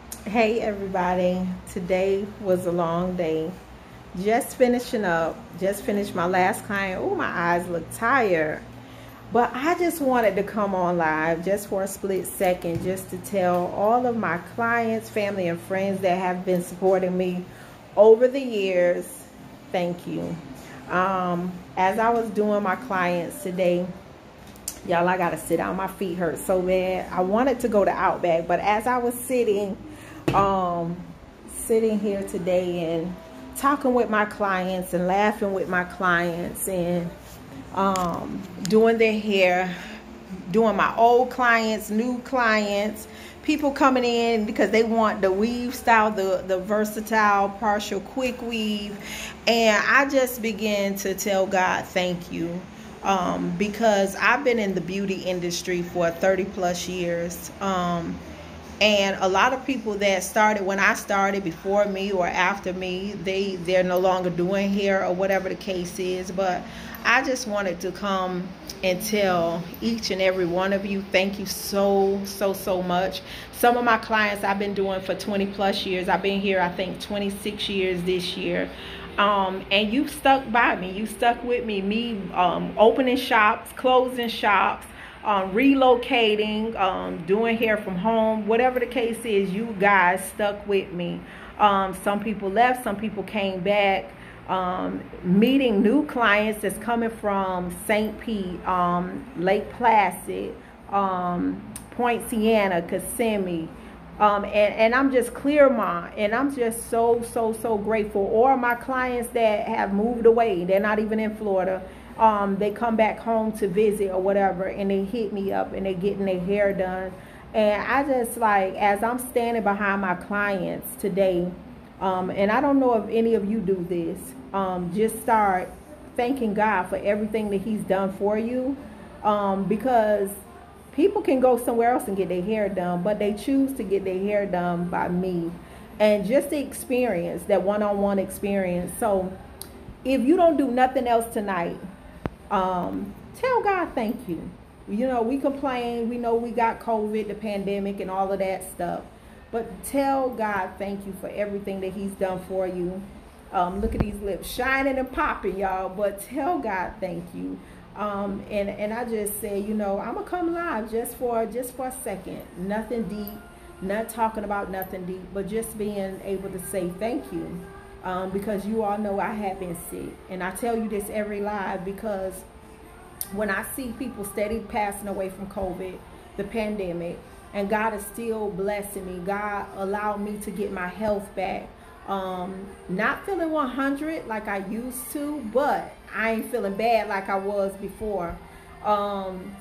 Hey everybody, today was a long day. Just finishing up, just finished my last client. Oh, my eyes look tired. But I just wanted to come on live just for a split second just to tell all of my clients, family, and friends that have been supporting me over the years, thank you. As I was doing my clients today, y'all, I gotta sit down. My feet hurt so bad. I wanted to go to Outback, but as I was um, sitting here today and talking with my clients and laughing with my clients and doing their hair, doing my old clients, new clients, people coming in because they want the weave style, the versatile partial quick weave. And I just began to tell God thank you, because I've been in the beauty industry for 30 plus years. And a lot of people that started when I started, before me or after me, they're no longer doing hair or whatever the case is. But I just wanted to come and tell each and every one of you, thank you so much. Some of my clients I've been doing for 20 plus years. I've been here, I think, 26 years this year. And you stuck by me. You stuck with me. Opening shops, closing shops, relocating, doing hair from home, whatever the case is, you guys stuck with me. Some people left, some people came back. Meeting new clients that's coming from St. Pete, Lake Placid, Point Sienna, Kissimmee, and I'm just Clearmont, and I'm just so grateful. Or my clients that have moved away, they're not even in Florida. They come back home to visit or whatever, and they hit me up and they getting their hair done. And I just, like, as I'm standing behind my clients today, and I don't know if any of you do this, just start thanking God for everything that he's done for you, because people can go somewhere else and get their hair done, but they choose to get their hair done by me. And just the experience, that one-on-one experience. So if you don't do nothing else tonight, tell God thank you. You know, we complain, we know we got COVID, the pandemic, and all of that stuff, but tell God thank you for everything that he's done for you. Look at these lips shining and popping, y'all, but tell God thank you. And I just say, you know, I'm gonna come live just for a second. Nothing deep, not talking about nothing deep, but just being able to say thank you. Because you all know I have been sick, and I tell you this every live, because when I see people steady passing away from COVID, the pandemic, and God is still blessing me, God allowed me to get my health back. Not feeling 100 like I used to, but I ain't feeling bad like I was before.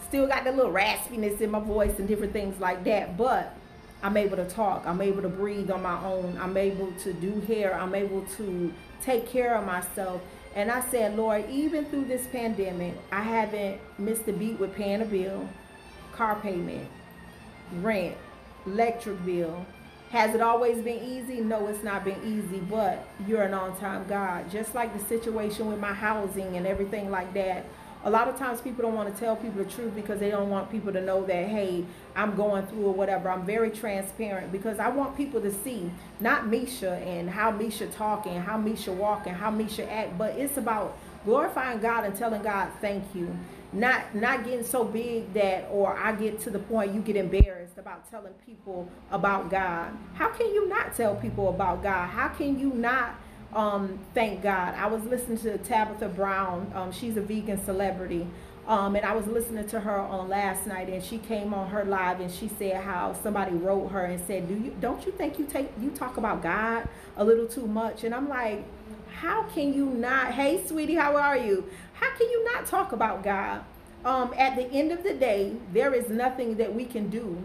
Still got that little raspiness in my voice and different things like that, but I'm able to talk. I'm able to breathe on my own. I'm able to do hair. I'm able to take care of myself. And I said, Lord, even through this pandemic, I haven't missed a beat with paying a bill, car payment, rent, electric bill. Has it always been easy? No, it's not been easy, but you're an on-time God. Just like the situation with my housing and everything like that. A lot of times people don't want to tell people the truth because they don't want people to know that, hey, I'm going through or whatever. I'm very transparent because I want people to see, not Misha and how Misha talk and how Misha walk and how Misha act, but it's about glorifying God and telling God thank you. Not getting so big that, or I get to the point you get embarrassed about telling people about God. How can you not tell people about God? How can you not thank God? I was listening to Tabitha Brown. She's a vegan celebrity. And I was listening to her on last night, and she came on her live and she said how somebody wrote her and said, don't you think you talk about God a little too much? And I'm like, how can you not? Hey, sweetie, how are you? How can you not talk about God? At the end of the day, there is nothing that we can do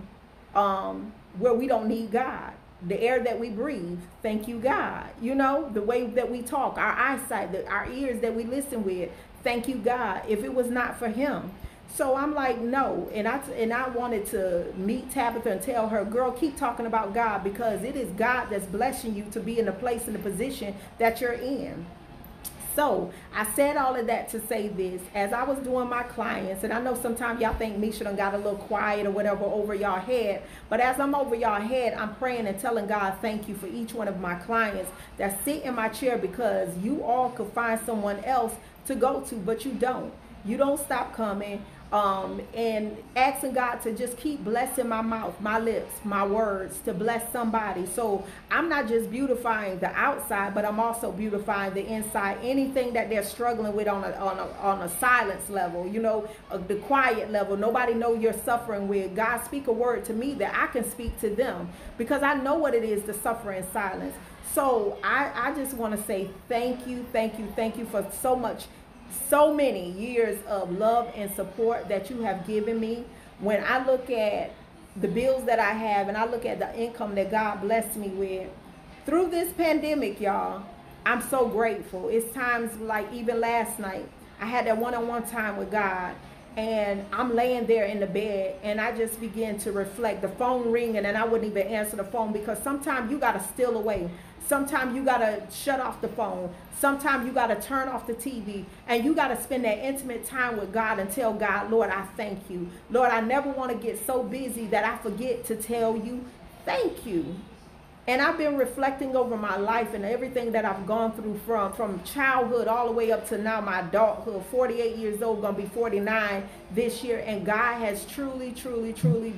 where we don't need God. The air that we breathe, thank you, God. You know, the way that we talk, our eyesight, our ears that we listen with, thank you, God. If it was not for him. So I'm like, no. And I wanted to meet Tabitha and tell her, girl, keep talking about God, because it is God that's blessing you to be in the place and the position that you're in. So I said all of that to say this. As I was doing my clients, and I know sometimes y'all think Misha done got a little quiet or whatever over y'all head, but as I'm over y'all head, I'm praying and telling God thank you for each one of my clients that sit in my chair, because you all could find someone else to go to, but you don't. You don't stop coming. And asking God to just keep blessing my mouth, my lips, my words, to bless somebody. So I'm not just beautifying the outside, but I'm also beautifying the inside. Anything that they're struggling with on a silence level, you know, the quiet level, nobody know you're suffering with. God, speak a word to me that I can speak to them, because I know what it is to suffer in silence. So I just want to say thank you for so many years of love and support that you have given me. When I look at the bills that I have, and I look at the income that God blessed me with through this pandemic, y'all, I'm so grateful. It's times like even last night, I had that one-on-one time with God, and I'm laying there in the bed, and I just began to reflect. The phone ringing, and I wouldn't even answer the phone, because sometimes you got to steal away. Sometimes you got to shut off the phone. Sometimes you got to turn off the TV, and you got to spend that intimate time with God and tell God, Lord, I thank you. Lord, I never want to get so busy that I forget to tell you thank you. And I've been reflecting over my life and everything that I've gone through from childhood all the way up to now, my adulthood. 48 years old, gonna be 49 this year. And God has truly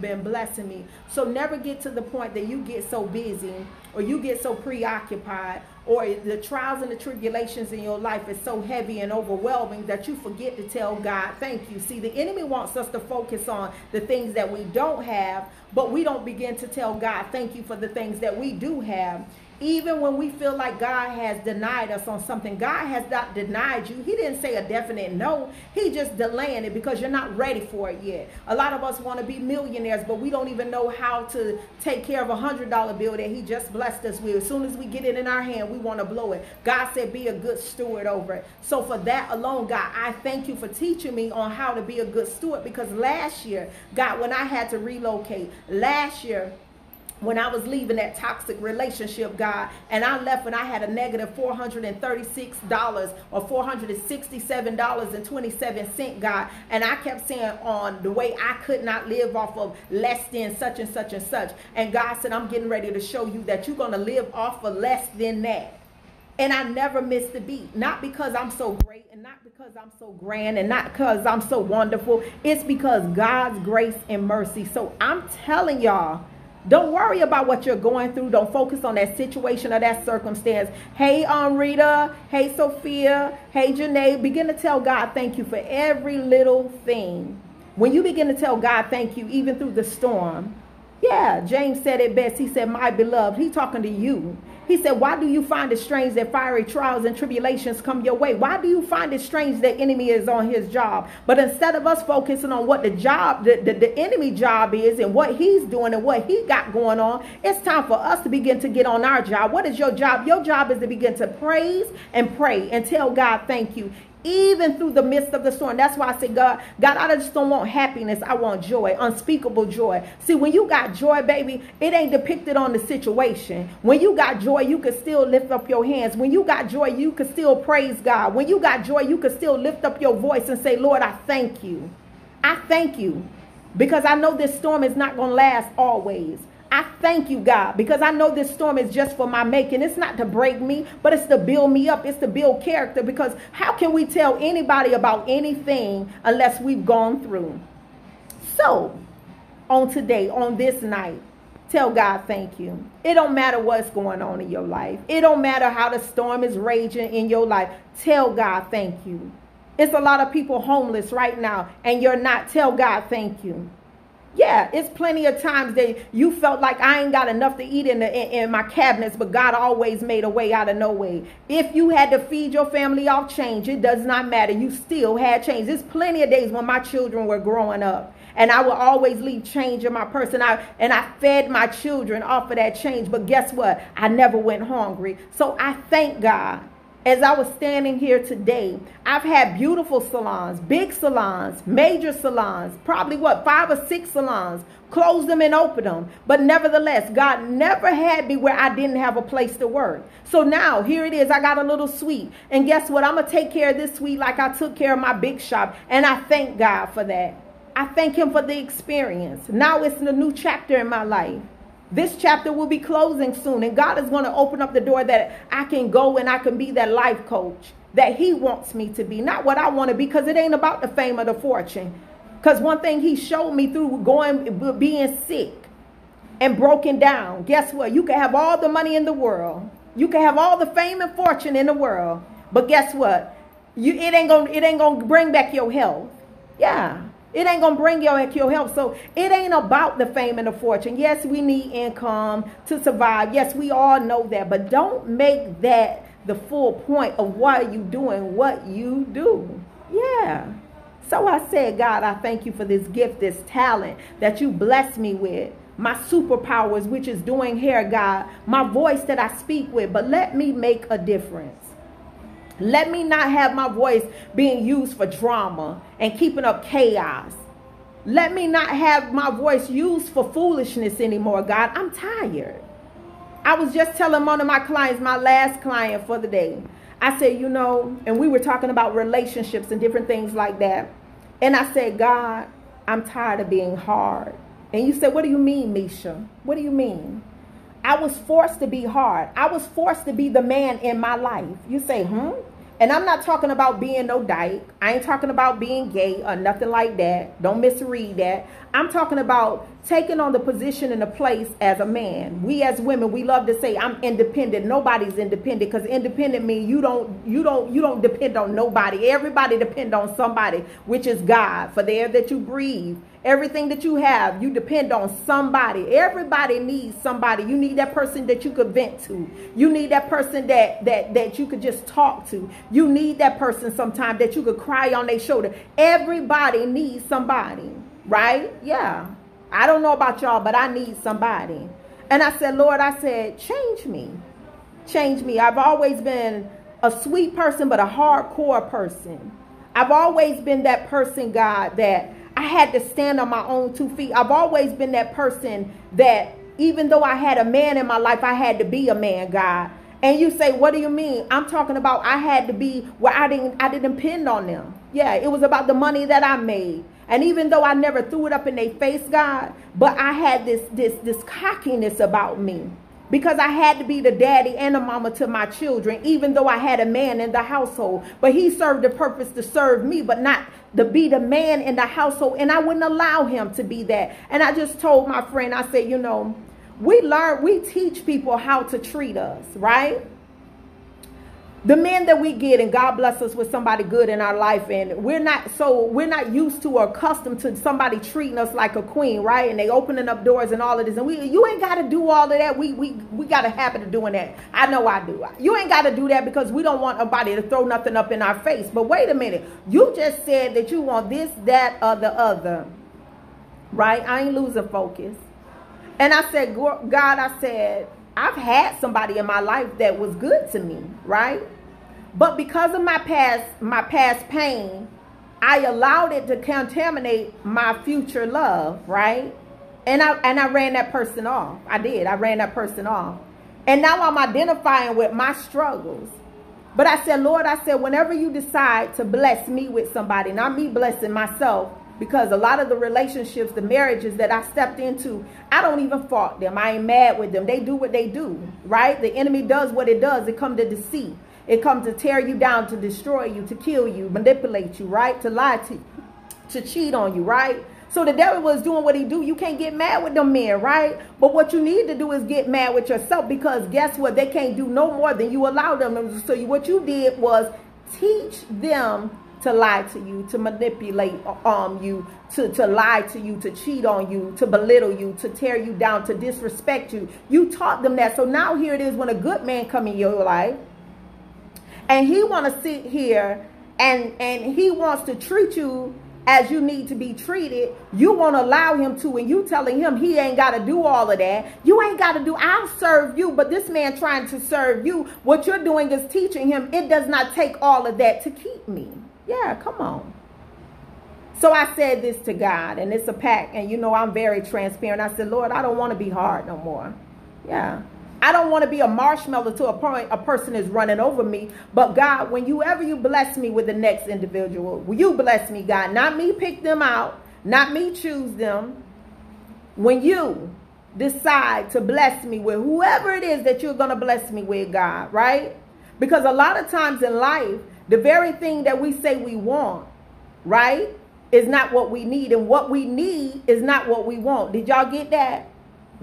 been blessing me. So never get to the point that you get so busy, or you get so preoccupied, or the trials and the tribulations in your life is so heavy and overwhelming that you forget to tell God thank you. See, the enemy wants us to focus on the things that we don't have, but we don't begin to tell God thank you for the things that we do have. Even when we feel like God has denied us on something, God has not denied you. He didn't say a definite no. He just delaying it because you're not ready for it yet. A lot of us want to be millionaires, but we don't even know how to take care of a $100 bill that he just blessed us with. As soon as we get it in our hand, we want to blow it. God said, be a good steward over it. So for that alone, God, I thank you for teaching me on how to be a good steward, because last year, God, when I had to relocate, last year, when I was leaving that toxic relationship, God, and I left and I had a negative $436 or $467.27, God, and I kept saying on the way I could not live off of less than such and such and such. And God said, I'm getting ready to show you that you're going to live off of less than that. And I never missed a beat, not because I'm so great and not because I'm so grand and not because I'm so wonderful. It's because God's grace and mercy. So I'm telling y'all, don't worry about what you're going through. Don't focus on that situation or that circumstance. Hey, Rita. Hey, Sophia. Hey, Janae. Begin to tell God thank you for every little thing. When you begin to tell God thank you, even through the storm. Yeah, James said it best. He said, my beloved. He's talking to you. He said, why do you find it strange that fiery trials and tribulations come your way? Why do you find it strange that enemy is on his job? But instead of us focusing on what the enemy job is and what he's doing and what he got going on, it's time for us to begin to get on our job. What is your job? Your job is to begin to praise and pray and tell God thank you, even through the midst of the storm. That's why I say, God, I just don't want happiness. I want joy, unspeakable joy. See, when you got joy, baby, it ain't depicted on the situation. When you got joy, you can still lift up your hands. When you got joy, you can still praise God. When you got joy, you can still lift up your voice and say, Lord, I thank you. I thank you, because I know this storm is not going to last always. I thank you, God, because I know this storm is just for my making. It's not to break me, but it's to build me up. It's to build character, because how can we tell anybody about anything unless we've gone through? So on today, on this night, tell God thank you. It don't matter what's going on in your life. It don't matter how the storm is raging in your life. Tell God thank you. It's a lot of people homeless right now, and you're not. Tell God thank you. Yeah, it's plenty of times that you felt like I ain't got enough to eat in my cabinets, but God always made a way out of no way. If you had to feed your family off change, it does not matter. You still had change. There's plenty of days when my children were growing up, and I would always leave change in my purse, and I fed my children off of that change. But guess what? I never went hungry. So I thank God As I was standing here today, I've had beautiful salons, big salons, major salons, probably 5 or 6 salons, close them and open them. But nevertheless, God never had me where I didn't have a place to work. So now here it is. I got a little suite. And guess what? I'm going to take care of this suite like I took care of my big shop. And I thank God for that. I thank him for the experience. Now it's a new chapter in my life. This chapter will be closing soon, and God is going to open up the door that I can go and I can be that life coach that he wants me to be. Not what I want to be, because it ain't about the fame or the fortune. Because one thing he showed me through being sick and broken down, guess what? You can have all the money in the world. You can have all the fame and fortune in the world. But guess what? It ain't gonna bring back your health. Yeah. It ain't going to bring your health. So it ain't about the fame and the fortune. Yes, we need income to survive. Yes, we all know that. But don't make that the full point of why you doing what you do. Yeah. So I said, God, I thank you for this gift, this talent that you blessed me with. My superpowers, which is doing hair, God. My voice that I speak with. But let me make a difference. Let me not have my voice being used for drama and keeping up chaos. Let me not have my voice used for foolishness anymore, God. I'm tired. I was just telling one of my clients, my last client for the day, I said, and we were talking about relationships and different things like that. And I said, God, I'm tired of being hard. And you said, what do you mean, Misha? What do you mean? I was forced to be hard. I was forced to be the man in my life. You say, And I'm not talking about being no dyke. I ain't talking about being gay or nothing like that. Don't misread that. I'm talking about taking on the position and the place as a man. We as women, we love to say, I'm independent. Nobody's independent, because independent means you don't depend on nobody. Everybody depend on somebody, which is God. For the air that you breathe, everything that you have, you depend on somebody. Everybody needs somebody. You need that person that you could vent to. You need that person that you could just talk to. You need that person sometimes that you could cry on their shoulder. Everybody needs somebody, right? Yeah. I don't know about y'all, but I need somebody. And I said, Lord, I said, change me. Change me. I've always been a sweet person, but a hardcore person. I've always been that person, God, that I had to stand on my own 2 feet. I've always been that person that even though I had a man in my life, I had to be a man, God. And you say, what do you mean? I'm talking about I had to be where I didn't depend on them. Yeah, it was about the money that I made. And even though I never threw it up in their face, God, but I had this cockiness about me. Because I had to be the daddy and the mama to my children, even though I had a man in the household. But he served the purpose to serve me, but not to be the man in the household. And I wouldn't allow him to be that. And I just told my friend, I said, we teach people how to treat us, right? The men that we get, and God bless us with somebody good in our life, and we're not used to or accustomed to somebody treating us like a queen, right? And they opening up doors and all of this, and you ain't got to do all of that. We got a habit of doing that. I know I do. You ain't got to do that because we don't want nobody to throw nothing up in our face. But wait a minute, you just said that you want this, that, or the other, right? I ain't losing focus. And I said, God, I said, I've had somebody in my life that was good to me, right? But because of my past pain, I allowed it to contaminate my future love, right? And I ran that person off. I did. I ran that person off. And now I'm identifying with my struggles. But I said, Lord, I said, whenever you decide to bless me with somebody, not me blessing myself, because a lot of the relationships, the marriages that I stepped into, I don't even fault them. I ain't mad with them. They do what they do, right? The enemy does what it does. It comes to deceive. It comes to tear you down, to destroy you, to kill you, manipulate you, right? To lie to you, to cheat on you, right? So the devil was doing what he do. You can't get mad with them men, right? But what you need to do is get mad with yourself, because guess what? They can't do no more than you allow them. So what you did was teach them to lie to you, to manipulate you, to lie to you, to cheat on you, to belittle you, to tear you down, to disrespect you. You taught them that. So now here it is, when a good man come in your life and he want to sit here and he wants to treat you as you need to be treated, you won't allow him to, and you telling him he ain't got to do all of that. You ain't got to do, I'll serve you, but this man trying to serve you, what you're doing is teaching him, it does not take all of that to keep me. Yeah, come on. So I said this to God, and it's a pact, and you know I'm very transparent. I said, Lord, I don't want to be hard no more. Yeah. I don't want to be a marshmallow to a point a person is running over me. But God, whenever you bless me with the next individual, will you bless me, God? Not me pick them out, not me choose them. When you decide to bless me with whoever it is that you're going to bless me with, God, right? Because a lot of times in life, the very thing that we say we want, right, is not what we need. And what we need is not what we want. Did y'all get that?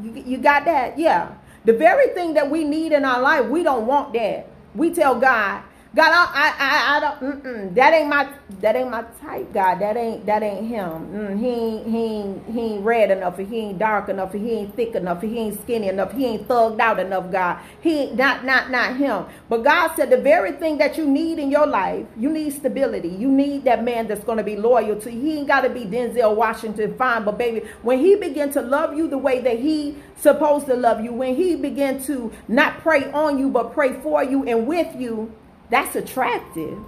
You got that? Yeah. The very thing that we need in our life, we don't want that. We tell God, God, I don't, that ain't my type, God. That ain't him. He ain't red enough, or he ain't dark enough, or he ain't thick enough, or he ain't skinny enough, he ain't thugged out enough, God. He ain't not him. But God said the very thing that you need in your life, you need stability. You need that man that's going to be loyal to you. He ain't got to be Denzel Washington fine, but baby, when he begin to love you the way that he supposed to love you, when he begin to not pray on you, but pray for you and with you, that's attractive.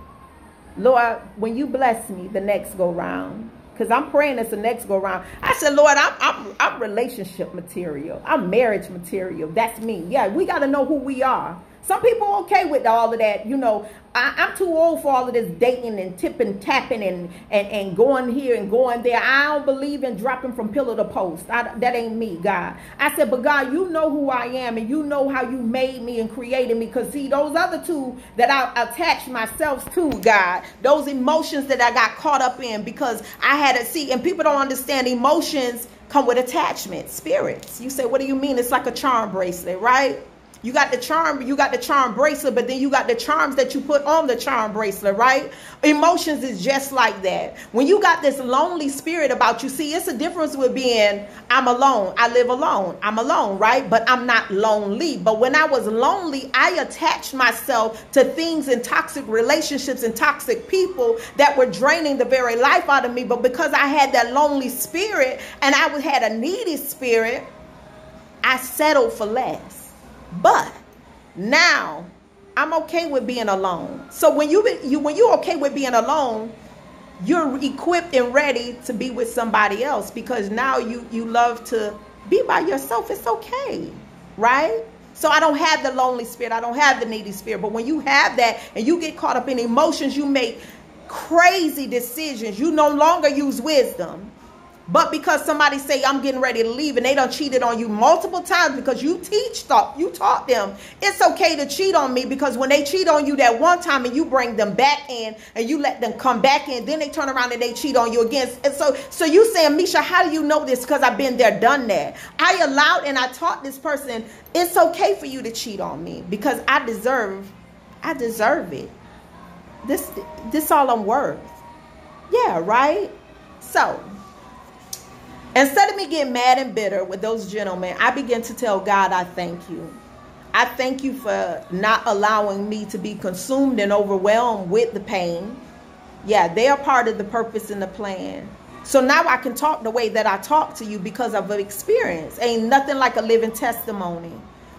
Lord, when you bless me the next go round, because I'm praying it's the next go round. I said, Lord, I'm relationship material. I'm marriage material. That's me. Yeah, we got to know who we are. Some people are okay with all of that. You know, I'm too old for all of this dating and tipping, tapping and going here and going there. I don't believe in dropping from pillar to post. That ain't me, God. I said, but God, you know who I am, and you know how you made me and created me. Because see, those other two that I attached myself to, God, those emotions that I got caught up in because I had to see, and people don't understand emotions come with attachment, spirits. You say, what do you mean? It's like a charm bracelet, right? You got the charm bracelet, but then you got the charms that you put on the charm bracelet, right? Emotions is just like that. When you got this lonely spirit about you, see, it's a difference with being, I'm alone. I live alone. I'm alone, right? But I'm not lonely. But when I was lonely, I attached myself to things and toxic relationships and toxic people that were draining the very life out of me. But because I had that lonely spirit and I had a needy spirit, I settled for less. But now I'm okay with being alone. So when you're okay with being alone, you're equipped and ready to be with somebody else, because now you love to be by yourself. It's okay, right? So I don't have the lonely spirit. I don't have the needy spirit. But when you have that and you get caught up in emotions, you make crazy decisions. You no longer use wisdom. But because somebody say, I'm getting ready to leave, and they done cheated on you multiple times because you taught them it's okay to cheat on me, because when they cheat on you that one time and you bring them back in and you let them come back in, then they turn around and they cheat on you again. And so you saying, Misha, how do you know this? Because I've been there, done that. I allowed and I taught this person, it's okay for you to cheat on me because I deserve it. This all I'm worth. Yeah, right? So instead of me getting mad and bitter with those gentlemen, I began to tell God, I thank you. I thank you for not allowing me to be consumed and overwhelmed with the pain. Yeah, they are part of the purpose and the plan. So now I can talk the way that I talk to you because of experience. Ain't nothing like a living testimony.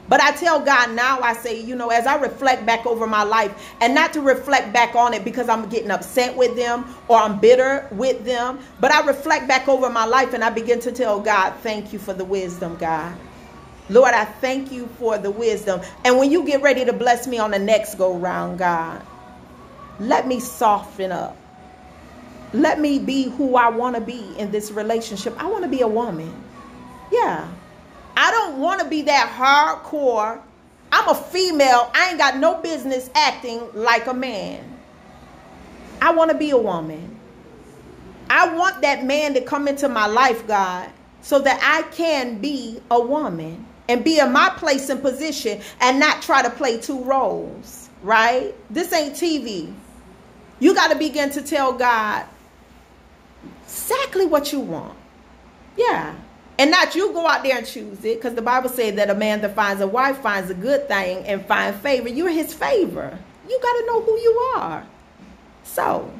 But I tell God now, I say, you know, as I reflect back over my life, and not to reflect back on it because I'm getting upset with them or I'm bitter with them, but I reflect back over my life and I begin to tell God, thank you for the wisdom, God. Lord, I thank you for the wisdom. And when you get ready to bless me on the next go round, God, let me soften up. Let me be who I want to be in this relationship. I want to be a woman. Yeah. I don't want to be that hardcore. I'm a female. I ain't got no business acting like a man. I want to be a woman. I want that man to come into my life, God, so that I can be a woman and be in my place and position and not try to play two roles, right? This ain't TV. You got to begin to tell God exactly what you want. Yeah. And not you go out there and choose it, because the Bible says that a man that finds a wife finds a good thing and finds favor. You're his favor. You got to know who you are. So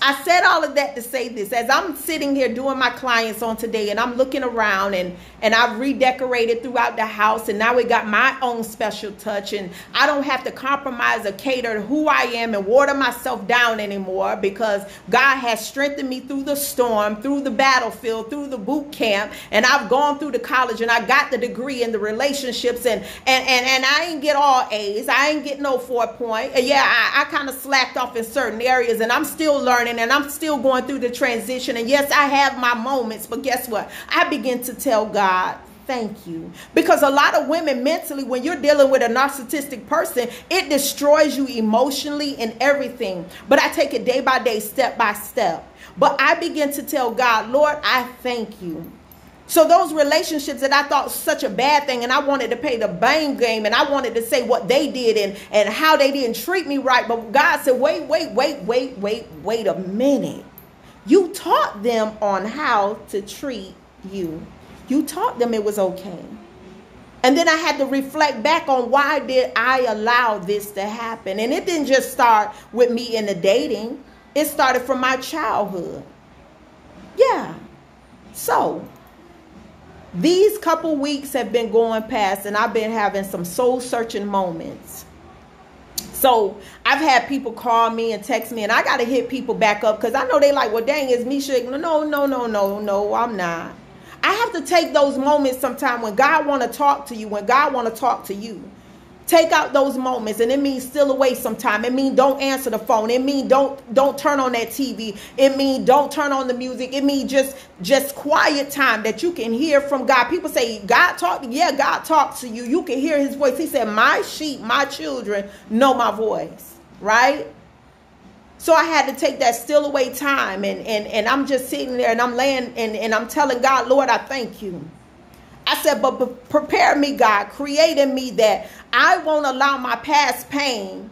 I said all of that to say this. As I'm sitting here doing my clients on today, and I'm looking around, and I've redecorated throughout the house, and now we got my own special touch, and I don't have to compromise or cater to who I am and water myself down anymore, because God has strengthened me through the storm, through the battlefield, through the boot camp, and I've gone through the college, and I got the degree in the relationships, and I ain't get all A's. I ain't get no 4.0. Yeah, I kind of slacked off in certain areas, and I'm still learning, and I'm still going through the transition. And yes, I have my moments, but guess what? I begin to tell God, thank you. Because a lot of women mentally, when you're dealing with a narcissistic person, it destroys you emotionally and everything. But I take it day by day, step by step. But I begin to tell God, Lord, I thank you. So those relationships that I thought was such a bad thing, and I wanted to play the blame game, and I wanted to say what they did and how they didn't treat me right. But God said, wait a minute. You taught them on how to treat you. You taught them it was okay. And then I had to reflect back on, why did I allow this to happen? And it didn't just start with me in the dating. It started from my childhood. Yeah. So these couple weeks have been going past, and I've been having some soul-searching moments. So I've had people call me and text me, and I got to hit people back up, because I know they like, well, dang, is Misha? No, I'm not. I have to take those moments sometime when God want to talk to you, when God want to talk to you. Take out those moments, and it means still away sometime. It means don't answer the phone. It means don't turn on that TV. It means don't turn on the music. It means just quiet time that you can hear from God. People say, God talk. Yeah, God talks to you. You can hear his voice. He said, my sheep, my children know my voice, right? So I had to take that still away time, and I'm just sitting there, and I'm laying, and I'm telling God, Lord, I thank you. I said, but prepare me, God, create in me that I won't allow my past pain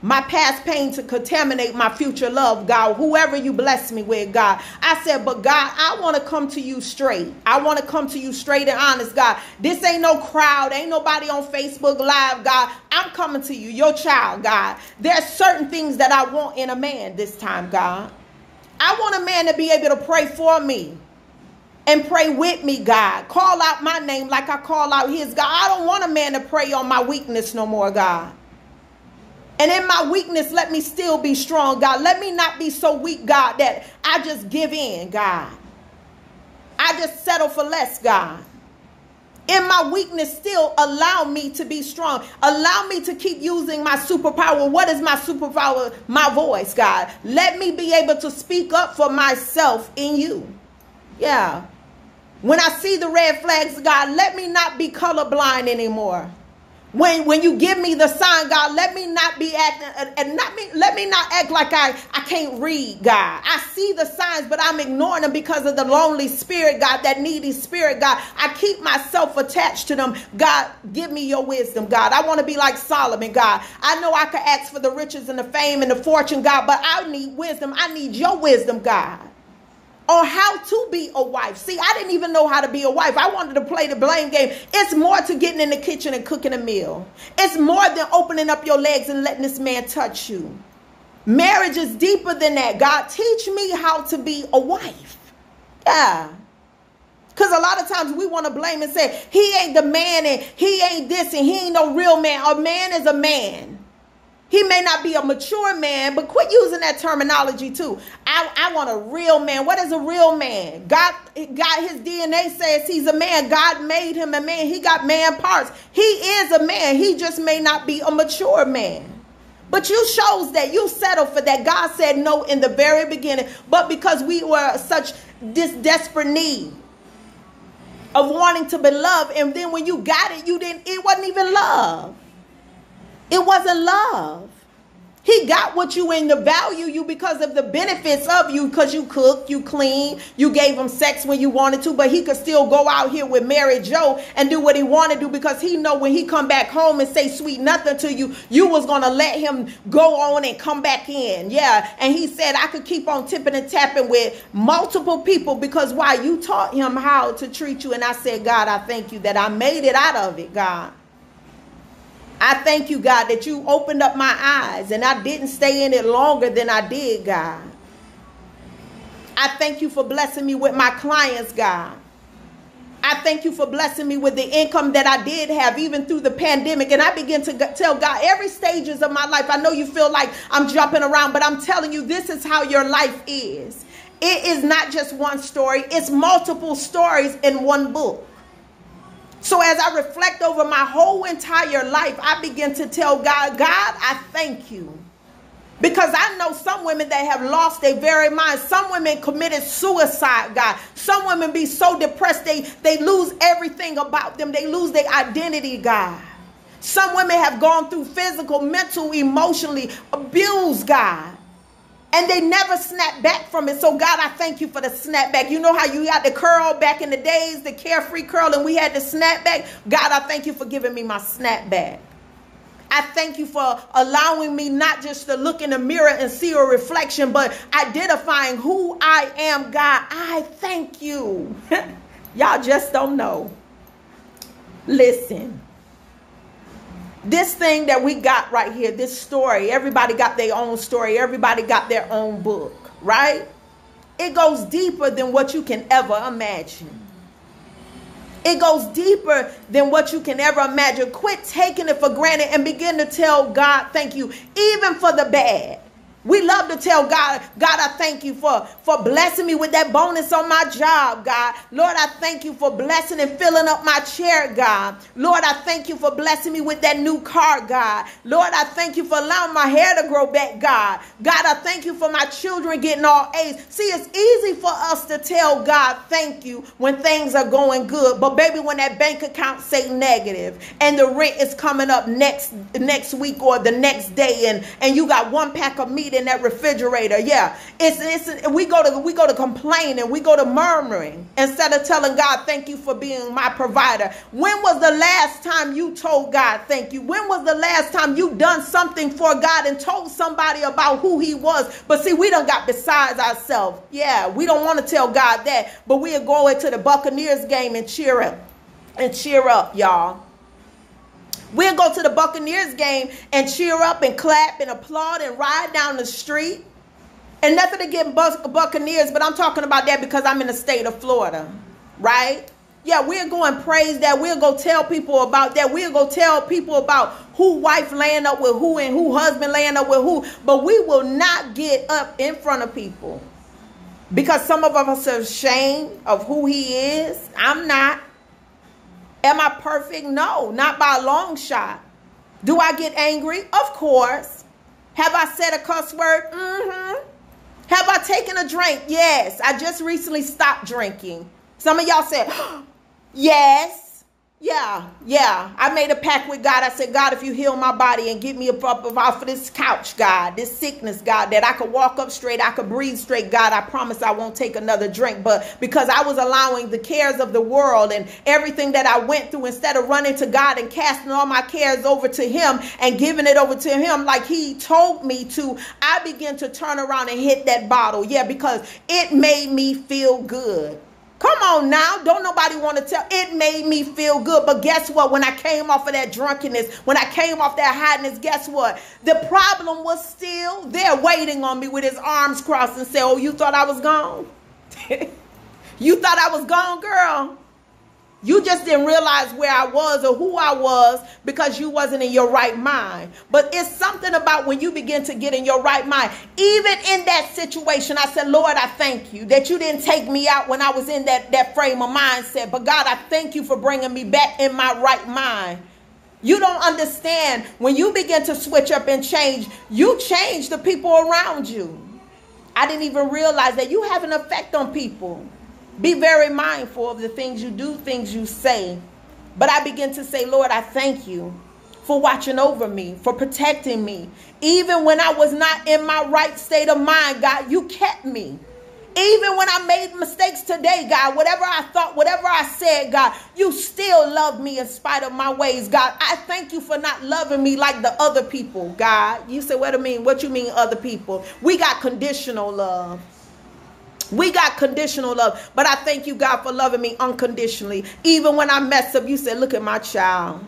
to contaminate my future love, God, whoever you bless me with, God. I said, but God, I want to come to you straight. I want to come to you straight and honest, God. This ain't no crowd. Ain't nobody on Facebook Live, God. I'm coming to you, your child, God. There's certain things that I want in a man this time, God. I want a man to be able to pray for me and pray with me, God. Call out my name like I call out his, God. I don't want a man to pray on my weakness no more, God. And in my weakness, let me still be strong, God. Let me not be so weak, God, that I just give in, God. I just settle for less, God. In my weakness, still allow me to be strong. Allow me to keep using my superpower. What is my superpower? My voice, God. Let me be able to speak up for myself in you. Yeah. When I see the red flags, God, let me not be colorblind anymore. When you give me the sign, God, let me not be acting, and let me not act like I can't read, God. I see the signs, but I'm ignoring them because of the lonely spirit, God, that needy spirit, God. I keep myself attached to them. God, give me your wisdom, God. I want to be like Solomon, God. I know I could ask for the riches and the fame and the fortune, God, but I need wisdom. I need your wisdom, God, on how to be a wife. See, I didn't even know how to be a wife. I wanted to play the blame game. It's more to getting in the kitchen and cooking a meal. It's more than opening up your legs and letting this man touch you. Marriage is deeper than that. God, teach me how to be a wife. Yeah. Because a lot of times we want to blame and say, he ain't the man, and he ain't this, and he ain't no real man. A man is a man. He may not be a mature man, but quit using that terminology too. I want a real man. What is a real man? God, his DNA says he's a man. God made him a man. He got man parts. He is a man. He just may not be a mature man. But you chose that. You settled for that. God said no in the very beginning. But because we were such this desperate need of wanting to be loved, and then when you got it, it wasn't even love. It wasn't love. He got what you in, the value you because of the benefits of you, because you cook, you clean, you gave him sex when you wanted to, but he could still go out here with Mary Joe and do what he wanted to do, because he know when he come back home and say sweet nothing to you, you was going to let him go on and come back in. Yeah. And he said, I could keep on tipping and tapping with multiple people because why? You taught him how to treat you. And I said, God, I thank you that I made it out of it, God. I thank you, God, that you opened up my eyes and I didn't stay in it longer than I did, God. I thank you for blessing me with my clients, God. I thank you for blessing me with the income that I did have even through the pandemic. And I begin to tell God every stages of my life. I know you feel like I'm jumping around, but I'm telling you, this is how your life is. It is not just one story. It's multiple stories in one book. So as I reflect over my whole entire life, I begin to tell God, God, I thank you. Because I know some women that have lost their very mind. Some women committed suicide, God. Some women be so depressed they lose everything about them. They lose their identity, God. Some women have gone through physical, mental, emotionally abuse, God. And they never snap back from it. So, God, I thank you for the snap back. You know how you got the curl back in the days, the carefree curl, and we had the snap back? God, I thank you for giving me my snap back. I thank you for allowing me not just to look in the mirror and see a reflection, but identifying who I am, God. I thank you. Y'all just don't know. Listen. This thing that we got right here, this story, everybody got their own story. Everybody got their own book, right? It goes deeper than what you can ever imagine. It goes deeper than what you can ever imagine. Quit taking it for granted and begin to tell God, thank you, even for the bad. We love to tell God, God, I thank you for blessing me with that bonus on my job, God. Lord, I thank you for blessing and filling up my chair, God. Lord, I thank you for blessing me with that new car, God. Lord, I thank you for allowing my hair to grow back, God. God, I thank you for my children getting all A's. See, it's easy for us to tell God thank you when things are going good. But baby, when that bank account say negative and the rent is coming up next week or the next day and you got one pack of meat in that refrigerator, yeah, we go to complaining, we go to murmuring instead of telling God thank you for being my provider. When was the last time you told God thank you? When was the last time you done something for God and told somebody about who he was? But see, we done got besides ourselves. Yeah, we don't want to tell God that, but we'll go into the Buccaneers game and cheer up, y'all. We'll go to the Buccaneers game and cheer up and clap and applaud and ride down the street. And nothing against Buccaneers, but I'm talking about that because I'm in the state of Florida, right? Yeah, we'll go and praise that. We'll go tell people about that. We'll go tell people about who wife laying up with who and who husband laying up with who. But we will not get up in front of people because some of us are ashamed of who he is. I'm not. Am I perfect? No, not by a long shot. Do I get angry? Of course. Have I said a cuss word? Mm-hmm. Have I taken a drink? Yes. I just recently stopped drinking. Some of y'all said, yes. Yeah. I made a pact with God. I said, God, if you heal my body and get me up off of this couch, God, this sickness, God, that I could walk up straight, I could breathe straight, God, I promise I won't take another drink. But because I was allowing the cares of the world and everything that I went through, instead of running to God and casting all my cares over to him and giving it over to him like he told me to, I began to turn around and hit that bottle. Yeah, because it made me feel good. Come on now. Don't nobody want to tell. It made me feel good. But guess what? When I came off of that drunkenness, when I came off that highness, guess what? The problem was still there waiting on me with his arms crossed and said, oh, you thought I was gone? You thought I was gone, girl? You just didn't realize where I was or who I was because you wasn't in your right mind. But it's something about when you begin to get in your right mind. Even in that situation, I said, Lord, I thank you that you didn't take me out when I was in that frame of mindset. But God, I thank you for bringing me back in my right mind. You don't understand. When you begin to switch up and change, you change the people around you. I didn't even realize that you have an effect on people. Be very mindful of the things you do, things you say. But I begin to say, Lord, I thank you for watching over me, for protecting me. Even when I was not in my right state of mind, God, you kept me. Even when I made mistakes today, God, whatever I thought, whatever I said, God, you still love me in spite of my ways, God. I thank you for not loving me like the other people, God. You say, what do you mean? What you mean other people? We got conditional love. We got conditional love, but I thank you, God, for loving me unconditionally. Even when I mess up, you said, look at my child.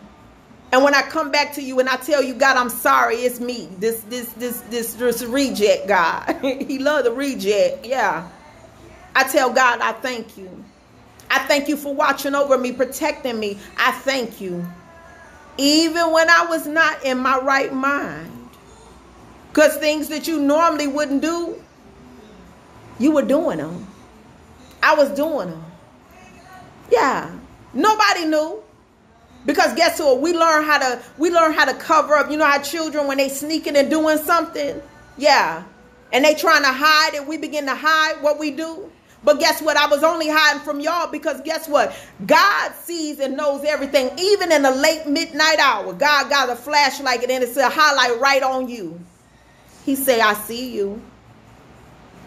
And when I come back to you and I tell you, God, I'm sorry, it's me. This reject, God. He loved the reject, yeah. I tell God, I thank you. I thank you for watching over me, protecting me. I thank you. Even when I was not in my right mind. Because things that you normally wouldn't do, you were doing them. I was doing them. Yeah. Nobody knew. Because guess what? We learn how to cover up. You know how children, when they sneaking and doing something? Yeah. And they trying to hide it. We begin to hide what we do. But guess what? I was only hiding from y'all because guess what? God sees and knows everything. Even in the late midnight hour, God got a flashlight and it's a highlight right on you. He say, I see you.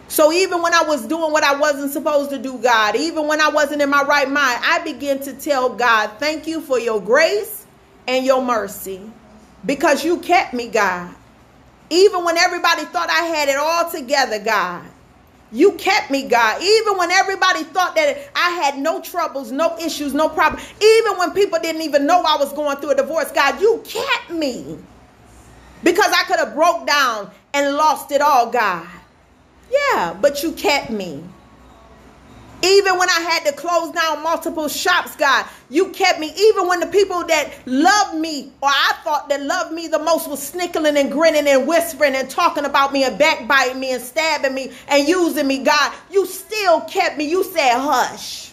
So even when I was doing what I wasn't supposed to do, God, even when I wasn't in my right mind, I began to tell God, thank you for your grace and your mercy because you kept me, God. Even when everybody thought I had it all together, God. You kept me, God. Even when everybody thought that I had no troubles, no issues, no problems. Even when people didn't even know I was going through a divorce, God, you kept me. Because I could have broke down and lost it all, God. Yeah, but you kept me. Even when I had to close down multiple shops, God, you kept me. Even when the people that loved me, or I thought that loved me the most, was snickering and grinning and whispering and talking about me and backbiting me and stabbing me and using me, God, you still kept me. You said, hush.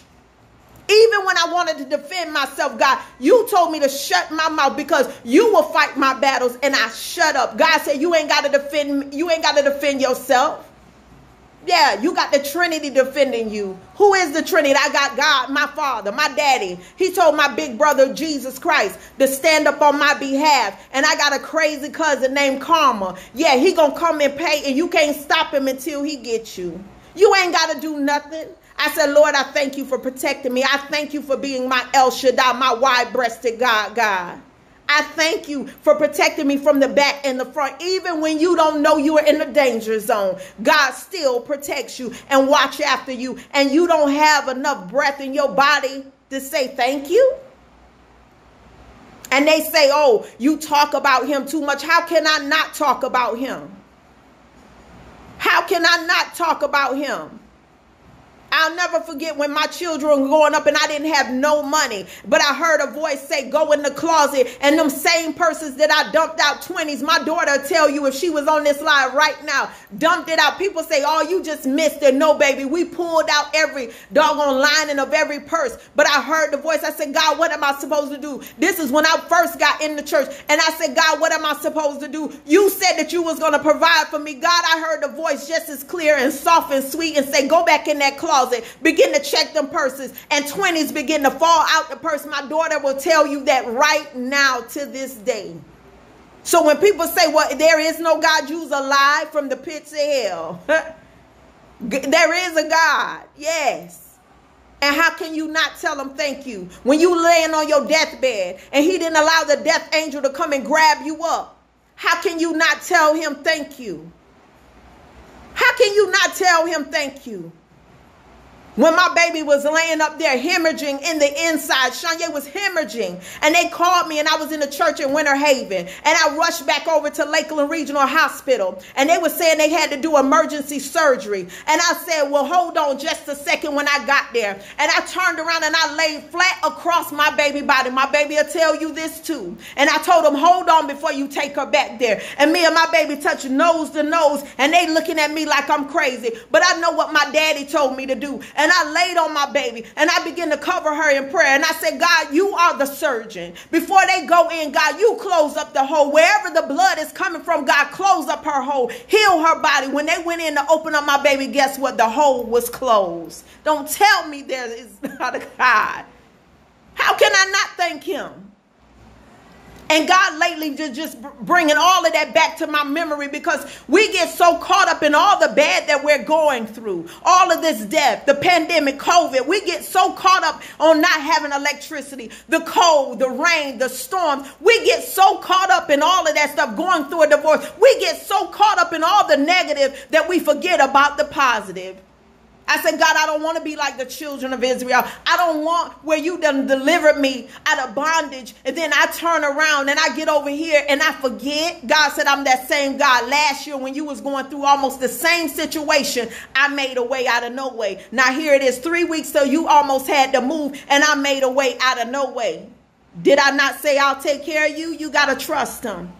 Even when I wanted to defend myself, God, you told me to shut my mouth because you will fight my battles, and I shut up. God said, you ain't got to defend. You ain't got to defend yourself. Yeah, you got the Trinity defending you. Who is the Trinity? I got God, my Father, my Daddy. He told my big brother, Jesus Christ, to stand up on my behalf. And I got a crazy cousin named Karma. Yeah, he gonna come and pay, and you can't stop him until he gets you. You ain't got to do nothing. I said, Lord, I thank you for protecting me. I thank you for being my El Shaddai, my wide-breasted God. I thank you for protecting me from the back and the front. Even when you don't know you are in the danger zone, God still protects you and watch after you. And you don't have enough breath in your body to say thank you. And they say, oh, you talk about him too much. How can I not talk about him? How can I not talk about him? I'll never forget when my children were growing up and I didn't have no money. But I heard a voice say, go in the closet. And them same persons that I dumped out 20s, my daughter will tell you if she was on this live right now, dumped it out. People say, oh, you just missed it. No, baby, we pulled out every doggone lining of every purse. But I heard the voice. I said, God, what am I supposed to do? This is when I first got in the church. And I said, God, what am I supposed to do? You said that you was going to provide for me. God, I heard the voice just as clear and soft and sweet and say, go back in that closet. Begin to check them purses, and 20s begin to fall out the purse. My daughter will tell you that right now to this day. So when people say, well, there is no God, you's a lie from the pits of hell. There is a God, yes. And how can you not tell him thank you when you laying on your deathbed and he didn't allow the death angel to come and grab you up? How can you not tell him thank you? How can you not tell him thank you? When my baby was laying up there hemorrhaging in the inside, Shanye was hemorrhaging, and they called me, and I was in the church in Winter Haven, and I rushed back over to Lakeland Regional Hospital, and they were saying they had to do emergency surgery. And I said, well, hold on just a second. When I got there, and I turned around and I laid flat across my baby body. My baby will tell you this too. And I told them, hold on before you take her back there. And me and my baby touched nose to nose, and they looking at me like I'm crazy. But I know what my daddy told me to do. And I laid on my baby and I began to cover her in prayer. And I said, God, you are the surgeon. Before they go in, God, you close up the hole. Wherever the blood is coming from, God, close up her hole. Heal her body. When they went in to open up my baby, guess what? The hole was closed. Don't tell me there is not a God. How can I not thank him? And God lately just bringing all of that back to my memory, because we get so caught up in all the bad that we're going through. All of this death, the pandemic, COVID. We get so caught up on not having electricity, the cold, the rain, the storms. We get so caught up in all of that stuff, going through a divorce. We get so caught up in all the negative that we forget about the positive. I said, God, I don't want to be like the children of Israel. I don't want where you done delivered me out of bondage. And then I turn around and I get over here and I forget. God said, I'm that same God. Last year when you was going through almost the same situation, I made a way out of no way. Now here it is 3 weeks till you almost had to move and I made a way out of no way. Did I not say I'll take care of you? You got to trust him.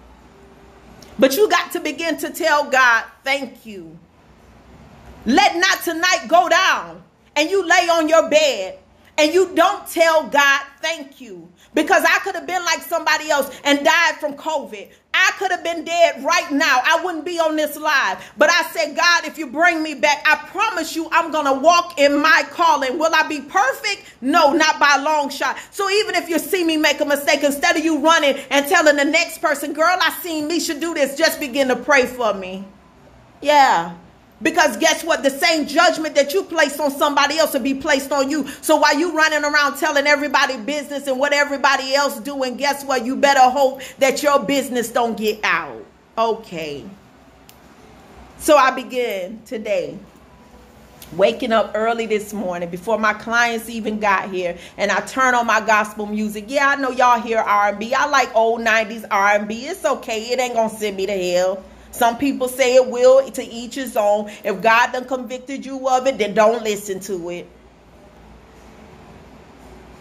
But you got to begin to tell God, thank you. Let not tonight go down and you lay on your bed and you don't tell God thank you. Because I could have been like somebody else and died from COVID. I could have been dead right now. I wouldn't be on this live. But I said, God, if you bring me back, I promise you I'm going to walk in my calling. Will I be perfect? No, not by a long shot. So even if you see me make a mistake, instead of you running and telling the next person, girl, I seen Misha do this, just begin to pray for me. Yeah. Because guess what? The same judgment that you place on somebody else will be placed on you. So while you running around telling everybody business and what everybody else doing, guess what? You better hope that your business don't get out. Okay. So I begin today, waking up early this morning before my clients even got here. And I turn on my gospel music. Yeah, I know y'all hear R&B. I like old 90s R&B. It's okay. It ain't going to send me to hell. Some people say it will, to each his own. If God done convicted you of it, then don't listen to it.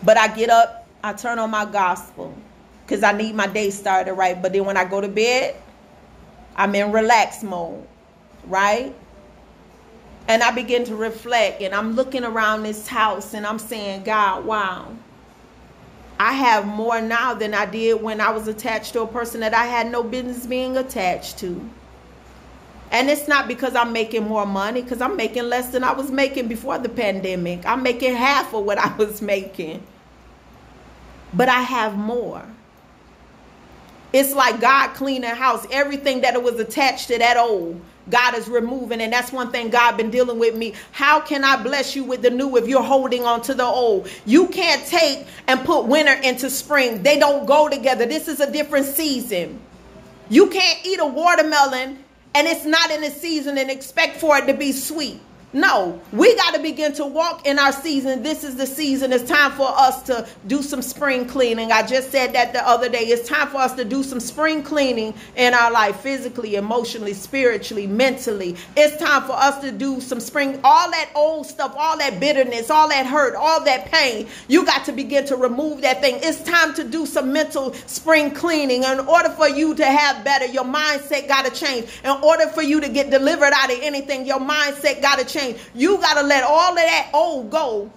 But I get up, I turn on my gospel because I need my day started right. But then when I go to bed, I'm in relax mode, right? And I begin to reflect and I'm looking around this house and I'm saying, God, wow. I have more now than I did when I was attached to a person that I had no business being attached to. And it's not because I'm making more money, because I'm making less than I was making before the pandemic. I'm making half of what I was making. But I have more. It's like God cleaning house. Everything that was attached to that old, God is removing. And that's one thing God been dealing with me. How can I bless you with the new if you're holding on to the old? You can't take and put winter into spring. They don't go together. This is a different season. You can't eat a watermelon and it's not in the season and expect for it to be sweet. No, we got to begin to walk in our season. This is the season. It's time for us to do some spring cleaning. I just said that the other day. It's time for us to do some spring cleaning in our life, physically, emotionally, spiritually, mentally. It's time for us to do some spring, all that old stuff, all that bitterness, all that hurt, all that pain. You got to begin to remove that thing. It's time to do some mental spring cleaning. In order for you to have better, your mindset got to change. In order for you to get delivered out of anything, your mindset got to change. You got to let all of that old go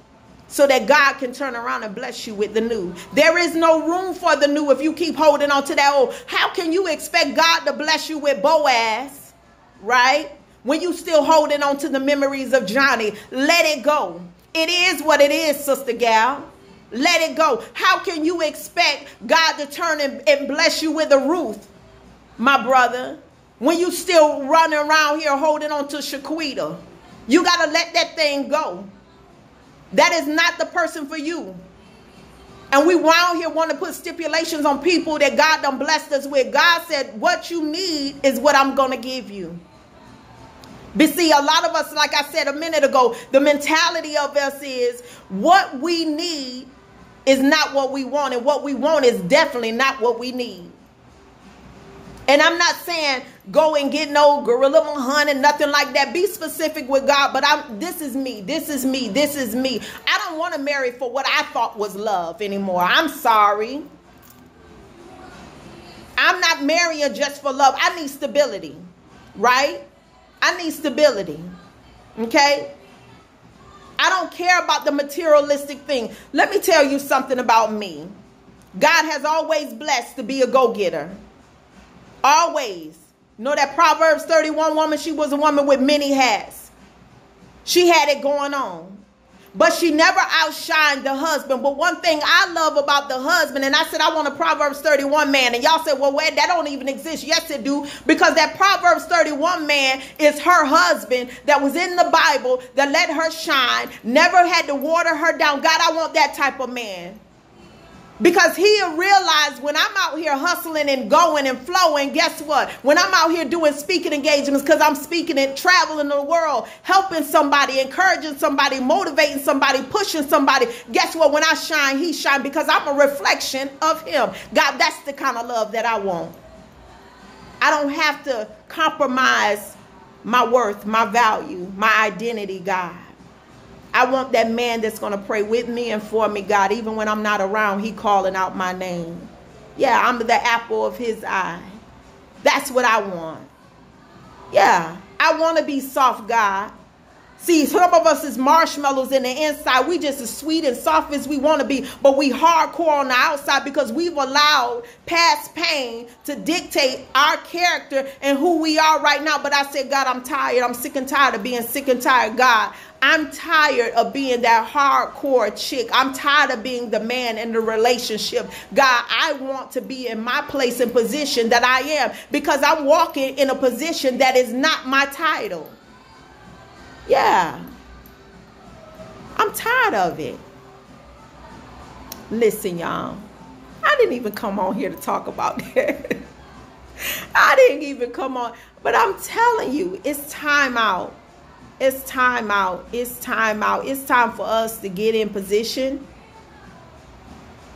so that God can turn around and bless you with the new. There is no room for the new if you keep holding on to that old. How can you expect God to bless you with Boaz, right? When you still holding on to the memories of Johnny? Let it go. It is what it is, Sister Gal. Let it go. How can you expect God to turn and bless you with a Ruth, my brother, when you still running around here holding on to Shaquita? You got to let that thing go. That is not the person for you. And we around here want to put stipulations on people that God done blessed us with. God said, what you need is what I'm going to give you. But see, a lot of us, like I said a minute ago, the mentality of us is what we need is not what we want. And what we want is definitely not what we need. And I'm not saying go and get no gorilla hunt and nothing like that. Be specific with God. But this is me. This is me. This is me. I don't want to marry for what I thought was love anymore. I'm sorry. I'm not marrying just for love. I need stability. Right? I need stability. Okay? I don't care about the materialistic thing. Let me tell you something about me. God has always blessed to be a go-getter. Always. You know that Proverbs 31 woman, she was a woman with many hats. She had it going on. But she never outshined the husband. But one thing I love about the husband, and I said I want a Proverbs 31 man. And y'all said, well, wait, that don't even exist. Yes, it do. Because that Proverbs 31 man is her husband that was in the Bible, that let her shine, never had to water her down. God, I want that type of man. Because he'll realize when I'm out here hustling and going and flowing, guess what? When I'm out here doing speaking engagements, because I'm speaking and traveling the world, helping somebody, encouraging somebody, motivating somebody, pushing somebody, guess what? When I shine, he shine, because I'm a reflection of him. God, that's the kind of love that I want. I don't have to compromise my worth, my value, my identity, God. I want that man that's going to pray with me and for me, God. Even when I'm not around, he calling out my name. Yeah, I'm the apple of his eye. That's what I want. Yeah, I want to be soft, God. See, some of us is marshmallows in the inside. We just as sweet and soft as we want to be, but we hardcore on the outside because we've allowed past pain to dictate our character and who we are right now. But I said, God, I'm tired. I'm sick and tired of being sick and tired, God. I'm tired of being that hardcore chick. I'm tired of being the man in the relationship. God, I want to be in my place and position that I am, because I'm walking in a position that is not my title. Yeah. I'm tired of it. Listen, y'all. I didn't even come on here to talk about that. I didn't even come on. But I'm telling you, it's time out. It's time out. It's time out. It's time for us to get in position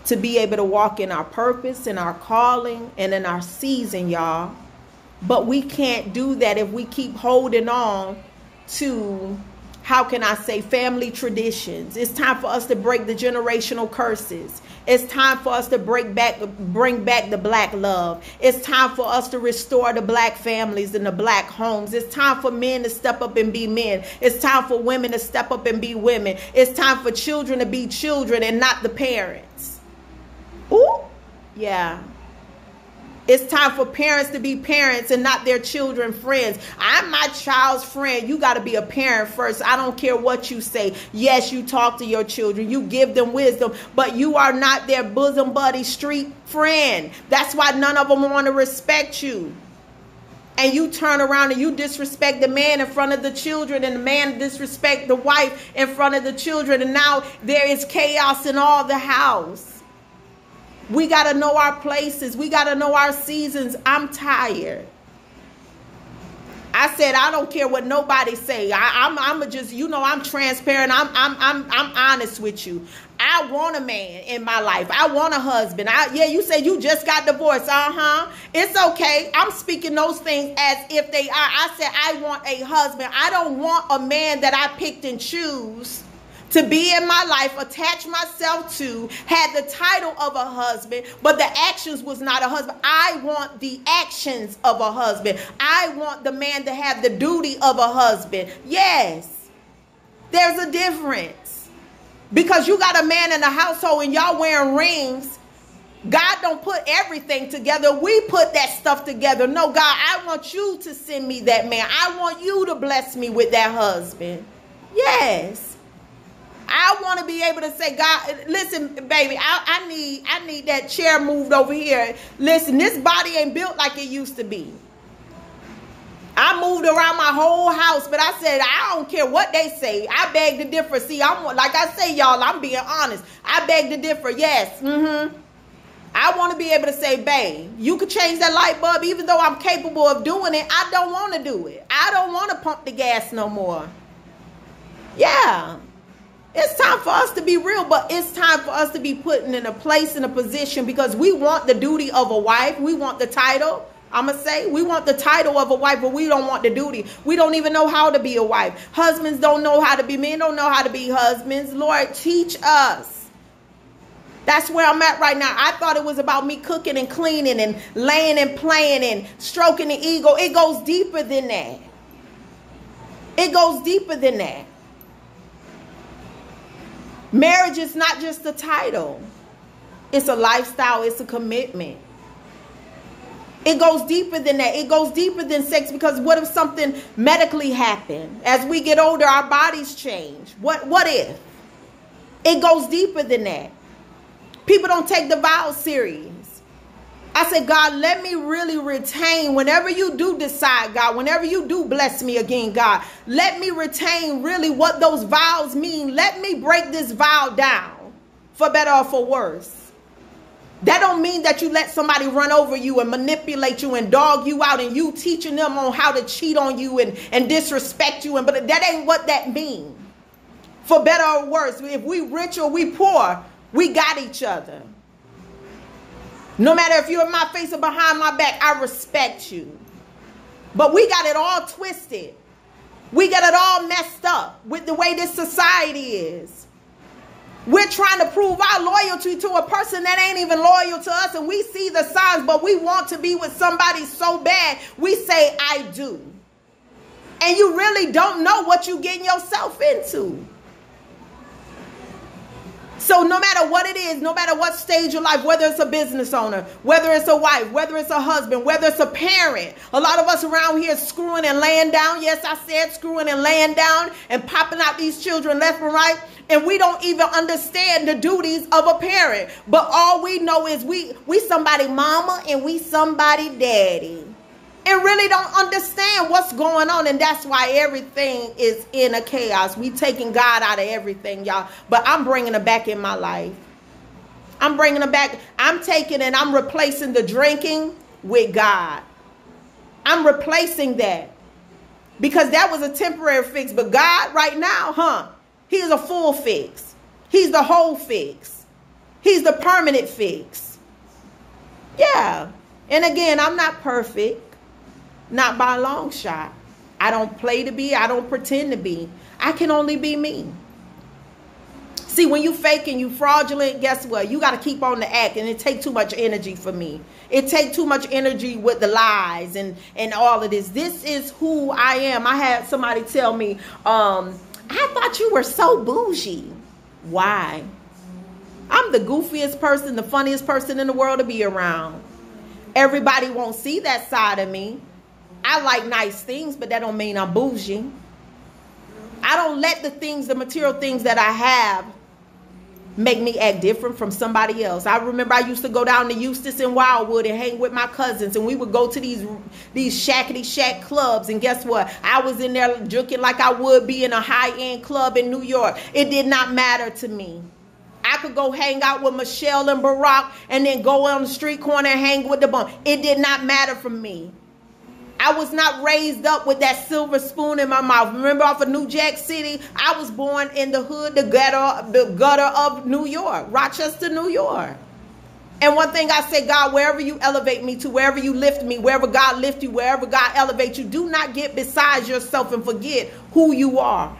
to be able to walk in our purpose, in our calling, and in our season, y'all. But we can't do that if we keep holding on to, how can I say, family traditions. It's time for us to break the generational curses. It's time for us to bring back the black love. It's time for us to restore the black families and the black homes. It's time for men to step up and be men. It's time for women to step up and be women. It's time for children to be children and not the parents. Ooh, yeah. It's time for parents to be parents and not their children friends. I'm my child's friend. You got to be a parent first. I don't care what you say. Yes, you talk to your children. You give them wisdom, but you are not their bosom buddy, street friend. That's why none of them want to respect you. And you turn around and you disrespect the man in front of the children, and the man disrespect the wife in front of the children. And now there is chaos in all the house. We got to know our places. We got to know our seasons. I'm tired. I said, I don't care what nobody say. I'm just, you know, I'm transparent. I'm honest with you. I want a man in my life. I want a husband. Yeah, you said you just got divorced. It's okay. I'm speaking those things as if they are. I said, I want a husband. I don't want a man that I picked and choose to be in my life, attach myself to, had the title of a husband, but the actions was not a husband. I want the actions of a husband. I want the man to have the duty of a husband. Yes, there's a difference. Because you got a man in the household and y'all wearing rings. God don't put everything together. We put that stuff together. No, God, I want you to send me that man. I want you to bless me with that husband. Yes. I want to be able to say, God, listen, baby, I need that chair moved over here. Listen, this body ain't built like it used to be. I moved around my whole house, but I said, I don't care what they say. I beg to differ. See, like I say, y'all, I'm being honest. I beg to differ. Yes. I want to be able to say, babe, you could change that light bulb, even though I'm capable of doing it. I don't want to do it. I don't want to pump the gas no more. Yeah. It's time for us to be real, but it's time for us to be put in a place, in a position, because we want the duty of a wife. We want the title. I'm going to say we want the title of a wife, but we don't want the duty. We don't even know how to be a wife. Husbands don't know how to be men, don't know how to be husbands. Lord, teach us. That's where I'm at right now. I thought it was about me cooking and cleaning and laying and playing and stroking the ego. It goes deeper than that. It goes deeper than that. Marriage is not just a title. It's a lifestyle. It's a commitment. It goes deeper than that. It goes deeper than sex, because what if something medically happened? As we get older, our bodies change. What if? It goes deeper than that. People don't take the vows serious. I said, God, let me really retain, whenever you do decide, God, whenever you do bless me again, God, let me retain really what those vows mean. Let me break this vow down for better or for worse. That don't mean that you let somebody run over you and manipulate you and dog you out and you teaching them on how to cheat on you and disrespect you. But that ain't what that means. For better or worse, if we rich or we poor, we got each other. No matter if you're in my face or behind my back, I respect you. But we got it all twisted. We got it all messed up with the way this society is. We're trying to prove our loyalty to a person that ain't even loyal to us. And we see the signs, but we want to be with somebody so bad. We say, I do. And you really don't know what you're getting yourself into. So no matter what it is, no matter what stage of life, whether it's a business owner, whether it's a wife, whether it's a husband, whether it's a parent, a lot of us around here screwing and laying down. Yes, I said screwing and laying down and popping out these children left and right. And we don't even understand the duties of a parent. But all we know is we somebody mama and we somebody daddy. And really don't understand what's going on. And that's why everything is in a chaos. We taking God out of everything, y'all. But I'm bringing it back in my life. I'm bringing it back. I'm taking and I'm replacing the drinking with God. I'm replacing that. Because that was a temporary fix. But God right now, He is a full fix. He's the whole fix. He's the permanent fix. Yeah. And again, I'm not perfect. Not by a long shot. I don't play to be. I don't pretend to be. I can only be me. See, when you fake and you fraudulent, guess what? You got to keep on the act, and it takes too much energy for me. It takes too much energy with the lies and all of this. This is who I am. I had somebody tell me, I thought you were so bougie. Why? I'm the goofiest person, the funniest person in the world to be around. Everybody won't see that side of me. I like nice things, but that don't mean I'm bougie. I don't let the things, the material things that I have make me act different from somebody else. I remember I used to go down to Eustis and Wildwood and hang with my cousins, and we would go to these shackety shack clubs, and guess what? I was in there drinking like I would be in a high-end club in New York. It did not matter to me. I could go hang out with Michelle and Barack and then go on the street corner and hang with the bum. It did not matter for me. I was not raised up with that silver spoon in my mouth. Remember, off of New Jack City, I was born in the hood, the gutter of New York, Rochester, New York. And one thing I say, God, wherever you elevate me to, wherever you lift me, wherever God lift you, wherever God elevates you, do not get beside yourself and forget who you are.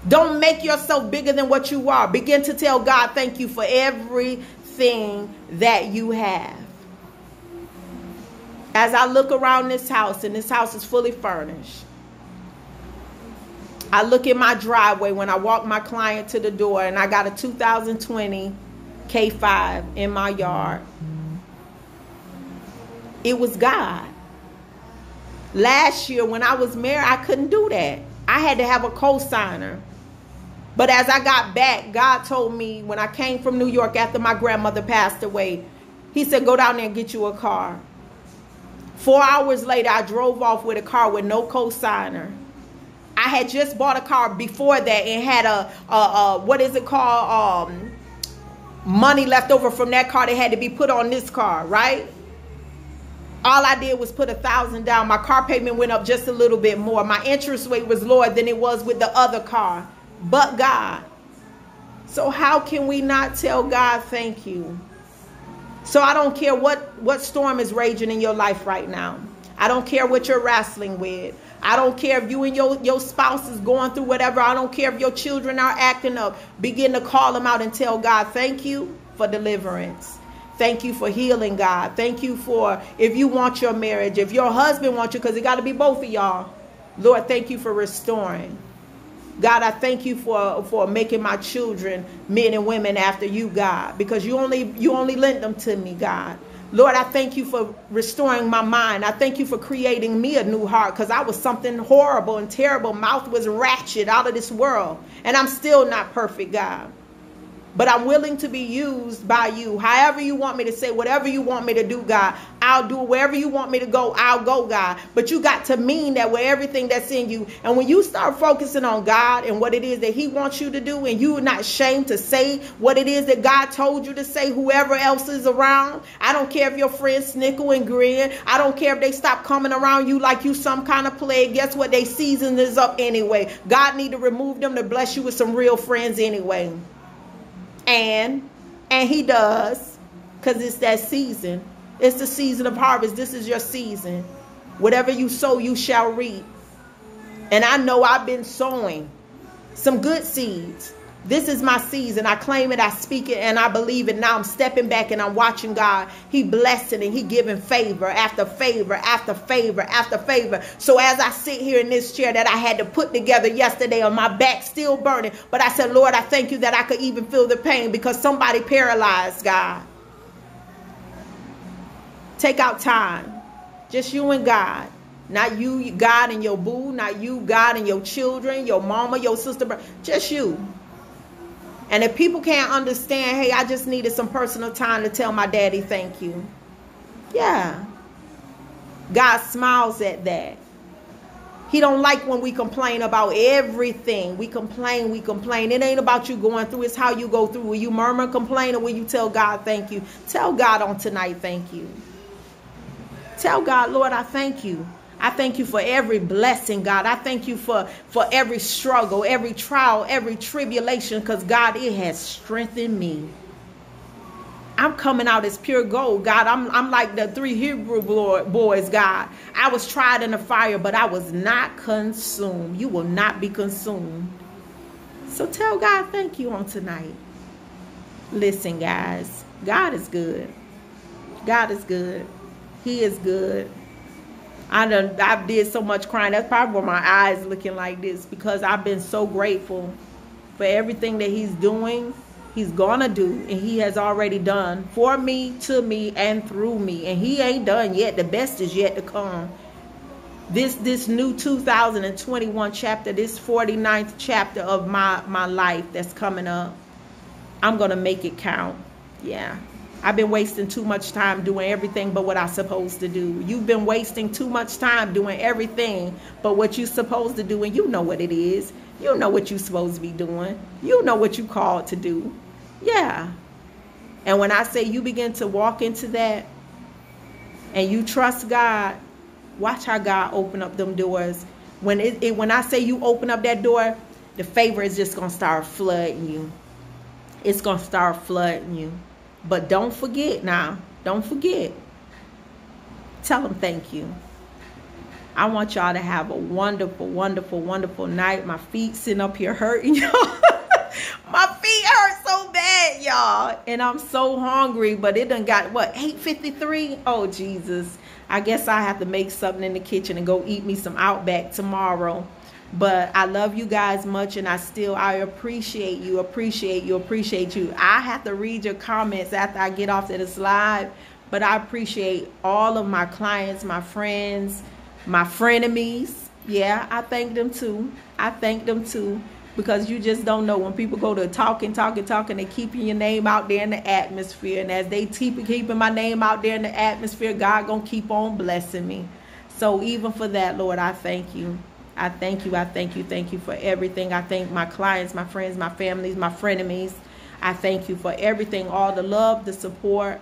Don't make yourself bigger than what you are. Begin to tell God, thank you for everything that you have. As I look around this house, and this house is fully furnished, I look in my driveway when I walk my client to the door, and I got a 2020 K5 in my yard. It was God. Last year when I was married, I couldn't do that. I had to have a co-signer. But as I got back, God told me when I came from New York after my grandmother passed away, He said, go down there and get you a car. 4 hours later, I drove off with a car with no co-signer. I had just bought a car before that and had what is it called? Money left over from that car that had to be put on this car, right? All I did was put $1,000 down. My car payment went up just a little bit more. My interest rate was lower than it was with the other car. But God. So how can we not tell God thank you? So I don't care what storm is raging in your life right now. I don't care what you're wrestling with. I don't care if you and your spouse is going through whatever. I don't care if your children are acting up. Begin to call them out and tell God, thank you for deliverance. Thank you for healing, God. Thank you for, if you want your marriage, if your husband wants you, because it got to be both of y'all. Lord, thank you for restoring. God, I thank you for making my children men and women after you, God, because you only lent them to me, God. Lord, I thank you for restoring my mind. I thank you for creating me a new heart, because I was something horrible and terrible. Mouth was ratchet, out of this world. And I'm still not perfect, God. But I'm willing to be used by you. However you want me to say, whatever you want me to do, God, I'll do it. Wherever you want me to go, I'll go, God. But you got to mean that with everything that's in you. And when you start focusing on God and what it is that he wants you to do, and you're not ashamed to say what it is that God told you to say, whoever else is around, I don't care if your friends snickle and grin. I don't care if they stop coming around you like you some kind of plague. Guess what? Their season is up anyway. God need to remove them to bless you with some real friends anyway. And he does, because it's that season. It's the season of harvest. This is your season. Whatever you sow, you shall reap. And I know I've been sowing some good seeds. This is my season. I claim it, I speak it, and I believe it. Now I'm stepping back and I'm watching God. He blessing and he giving favor after favor after favor after favor. So as I sit here in this chair that I had to put together yesterday, on my back still burning, but I said, Lord, I thank you that I could even feel the pain because somebody paralyzed, God. Take out time. Just you and God. Not you, God, and your boo. Not you, God, and your children, your mama, your sister. Just you. And if people can't understand, hey, I just needed some personal time to tell my daddy thank you. Yeah. God smiles at that. He don't like when we complain about everything. We complain. It ain't about you going through. It's how you go through. Will you murmur, complain, or will you tell God thank you? Tell God on tonight thank you. Tell God, Lord, I thank you. I thank you for every blessing, God. I thank you for every struggle, every trial, every tribulation, because, God, it has strengthened me. I'm coming out as pure gold, God. I'm like the 3 Hebrew boys, God. I was tried in the fire, but I was not consumed. You will not be consumed. So tell God thank you on tonight. Listen, guys, God is good. God is good. He is good. I did so much crying. That's probably why my eyes looking like this, because I've been so grateful for everything that he's doing, he's gonna do, and he has already done for me, to me, and through me. And he ain't done yet. The best is yet to come. This new 2021 chapter, this 49th chapter of my life that's coming up, I'm gonna make it count. Yeah. I've been wasting too much time doing everything but what I'm supposed to do. You've been wasting too much time doing everything but what you're supposed to do, and you know what it is. You know what you're supposed to be doing. You know what you called to do. Yeah. And when I say you begin to walk into that and you trust God, watch how God open up them doors. When I say you open up that door, the favor is just going to start flooding you. It's going to start flooding you. But don't forget now. Don't forget. Tell them thank you. I want y'all to have a wonderful, wonderful, wonderful night. My feet sitting up here hurting, y'all. My feet hurt so bad, y'all. And I'm so hungry. But it done got, what, 8:53? Oh, Jesus. I guess I have to make something in the kitchen and go eat me some Outback tomorrow. But I love you guys much, and I appreciate you. I have to read your comments after I get off of this live, but I appreciate all of my clients, my friends, my frenemies. Yeah, I thank them too. Because you just don't know, when people go to talking, they keeping your name out there in the atmosphere, and as they keeping my name out there in the atmosphere, God gonna keep on blessing me. So even for that, Lord, I thank you. I thank you for everything. I thank my clients, my friends, my families, my frenemies. I thank you for everything, all the love, the support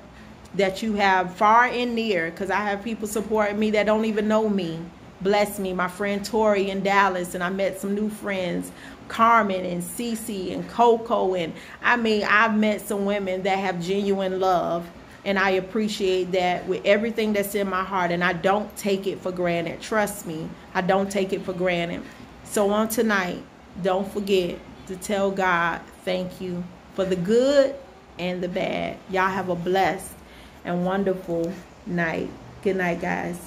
that you have far and near, because I have people supporting me that don't even know me. Bless me. My friend Tori in Dallas, and I met some new friends, Carmen and Cece and Coco. And I mean, I've met some women that have genuine love. And I appreciate that with everything that's in my heart. And I don't take it for granted. Trust me, I don't take it for granted. So on tonight, don't forget to tell God thank you for the good and the bad. Y'all have a blessed and wonderful night. Good night, guys.